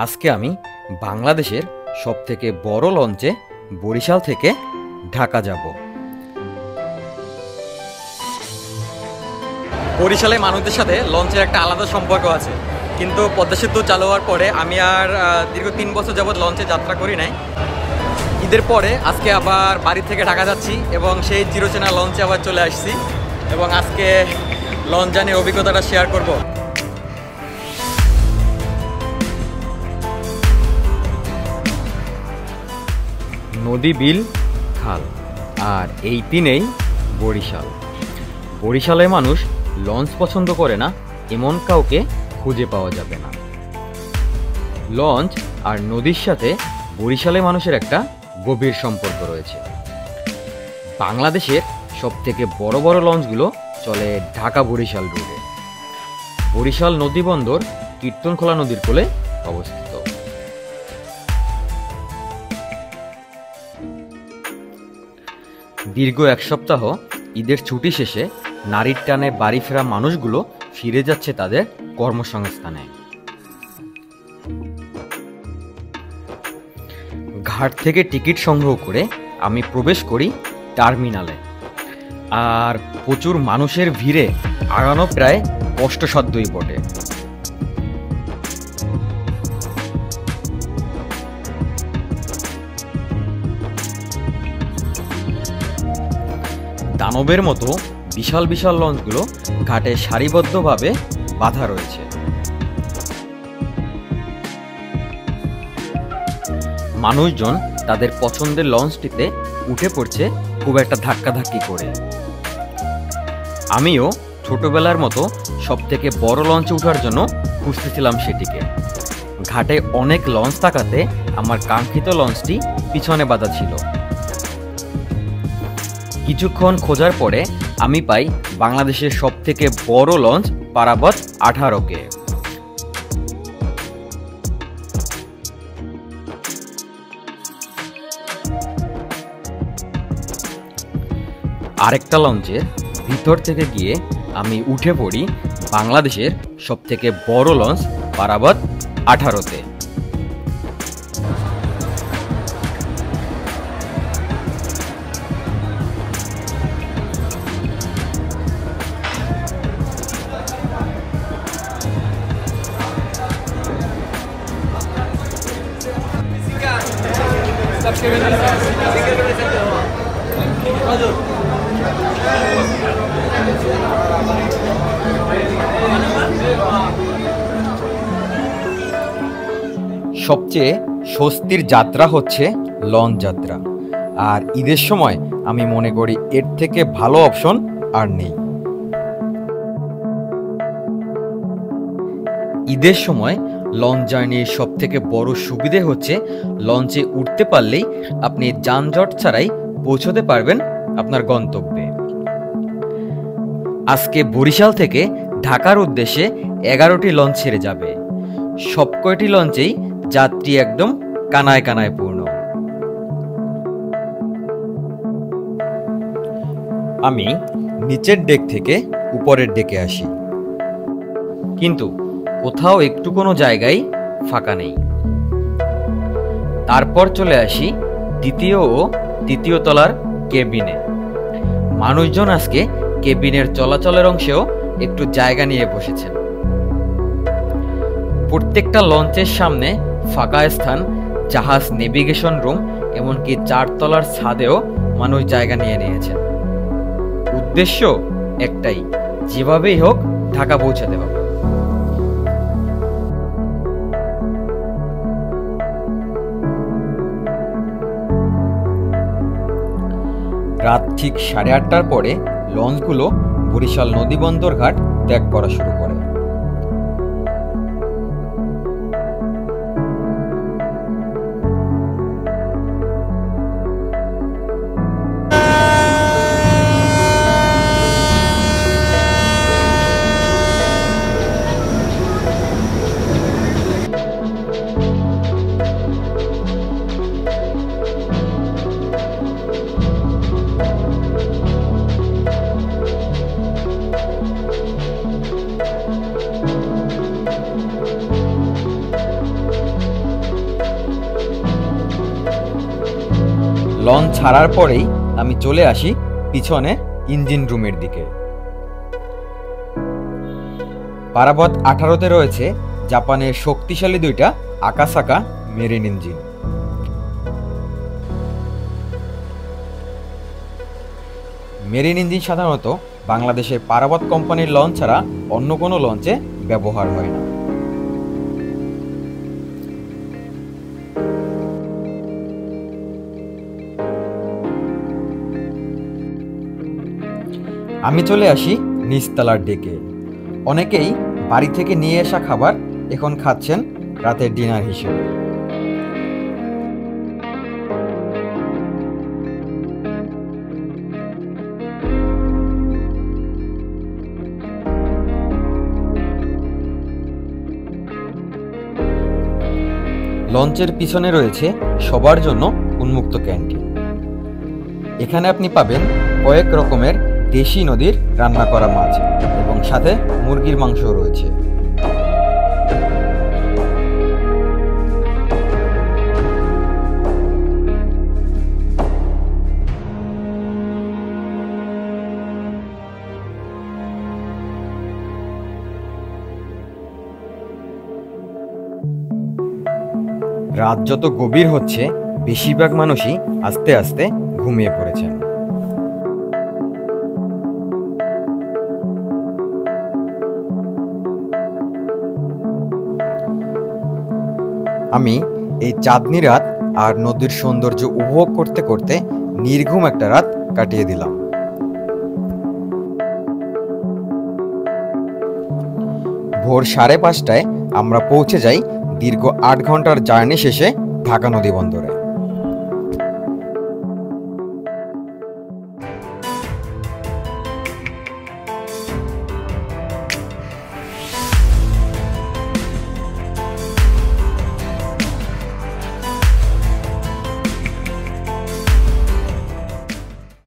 আজকে আমি বাংলাদেশের সবথেকে বড় লঞ্চে বরিশাল থেকে ঢাকা যাব। বরিশালে মানুষদের সাথে লঞ্চের একটা আলাদা সম্পর্ক আছে, কিন্তু পদ্মা সেতু চালু হওয়ার পরে আমি আর দীর্ঘ 3 বছর যাবৎ লঞ্চে যাত্রা করি নাই। ঈদের পরে আজকে আবার বাড়ি থেকে ঢাকা যাচ্ছি এবং সেই চিরচেনা লঞ্চে আবার চলে আসছি এবং আজকে লঞ্চ জার্নির অভিজ্ঞতাটা শেয়ার করব। নদী, বিল, খাল আর এই তিনেই বরিশাল। বরিশালে মানুষ লঞ্চ পছন্দ করে না এমন কাউকে খুঁজে পাওয়া যাবে না। লঞ্চ আর নদীর সাথে বরিশালে মানুষের একটা গভীর সম্পর্ক রয়েছে। বাংলাদেশের সবথেকে বড় বড় লঞ্চগুলো চলে ঢাকা বরিশাল রুটে। বরিশাল নদী বন্দর কীর্তনখোলা নদীর কোলে অবস্থিত। দীর্ঘ 1 সপ্তাহ ঈদের ছুটি শেষে নারীর টানে বাড়ি ফেরা মানুষগুলো ফিরে যাচ্ছে তাদের কর্মসংস্থানে। ঘাট থেকে টিকিট সংগ্রহ করে আমি প্রবেশ করি টার্মিনালে, আর প্রচুর মানুষের ভিড়ে আগানো প্রায় কষ্টসাধ্যই বটে। দানবের মতো বিশাল বিশাল লঞ্চগুলো ঘাটে সারিবদ্ধভাবে বাঁধা রয়েছে। মানুষজন তাদের পছন্দের লঞ্চটিতে উঠে পড়ছে খুব একটা ধাক্কাধাক্কি করে। আমিও ছোটবেলার মতো সবথেকে বড় লঞ্চে ওঠার জন্য খুঁজতেছিলাম সেটিকে। ঘাটে অনেক লঞ্চ থাকাতে আমার কাঙ্ক্ষিত লঞ্চটি পিছনে বাঁধা ছিল। কিছুক্ষণ খোঁজার পরে আমি পাই বাংলাদেশের সবথেকে বড় লঞ্চ পারাবত 18কে। আরেকটা লঞ্চের ভিতর থেকে গিয়ে আমি উঠে পড়ি বাংলাদেশের সবথেকে বড় লঞ্চ পারাবত 18তে। সবচেয়ে স্বস্তির যাত্রা হচ্ছে লঞ্চ যাত্রা, আর ঈদের সময় আমি মনে করি এর থেকে ভালো অপশন আর নেই। ঈদের সময় লঞ্চ জার্নির সবথেকে বড় সুবিধে হচ্ছে লঞ্চে উঠতে পারলেই আপনি যানজট ছাড়াই পৌঁছতে পারবেন আপনার গন্তব্যে। আজকে বরিশাল থেকে ঢাকার উদ্দেশ্যে 11টি লঞ্চ ছেড়ে যাবে। সবকয়টি লঞ্চেই যাত্রী একদম কানায় কানায় পূর্ণ। আমি নিচের ডেক থেকে উপরের ডেকে আসি, কিন্তু কোথাও একটু কোনো জায়গায় ফাঁকা নেই। তারপর চলে আসি দ্বিতীয় ও তৃতীয় তলার কেবিনে। মানুষজন আজকে কেবিনের চলাচলের অংশেও একটু জায়গা নিয়ে বসেছেন। প্রত্যেকটা লঞ্চের সামনে ফাঁকা স্থান, জাহাজ নেভিগেশন রুম, এমনকি 4 তলার ছাদেও মানুষ জায়গা নিয়ে নিয়েছেন। উদ্দেশ্য একটাই, যেভাবেই হোক ঢাকা পৌঁছাতে হবে। রাত ঠিক 8:30টার পরে লঞ্চগুলো বরিশাল নদীবন্দর ঘাট ত্যাগ করা শুরু করে। লঞ্চ ছাড়ার পরেই আমি চলে আসি পিছনে ইঞ্জিন রুমের দিকে। পারাবত 18-তে রয়েছে জাপানের শক্তিশালী দুইটা আকাসাকা মেরিন ইঞ্জিন। মেরিন ইঞ্জিন সাধারণত বাংলাদেশের পারাবত কোম্পানির লঞ্চ ছাড়া অন্য কোনো লঞ্চে ব্যবহার হয় না। আমি চলে আসি নিচতলার ডেকে। অনেকেই বাড়ি থেকে নিয়ে আসা খাবার এখন খাচ্ছেন রাতের ডিনার হিসেবে। লঞ্চের পিছনে রয়েছে সবার জন্য উন্মুক্ত ক্যান্টিন। এখানে আপনি পাবেন কয়েক রকমের দেশি নদীর রান্না করা মাছ এবং সাথে মুরগির মাংসও রয়েছে। রাত যত গভীর হচ্ছে, বেশিরভাগ মানুষই আস্তে আস্তে ঘুমিয়ে পড়েছেন। আমি এই চাঁদনি রাত আর নদীর সৌন্দর্য উপভোগ করতে করতে নির্ঘুম একটা রাত কাটিয়ে দিলাম। ভোর 5:30টায় আমরা পৌঁছে যাই দীর্ঘ 8 ঘন্টার জার্নি শেষে ঢাকা নদী বন্দরে।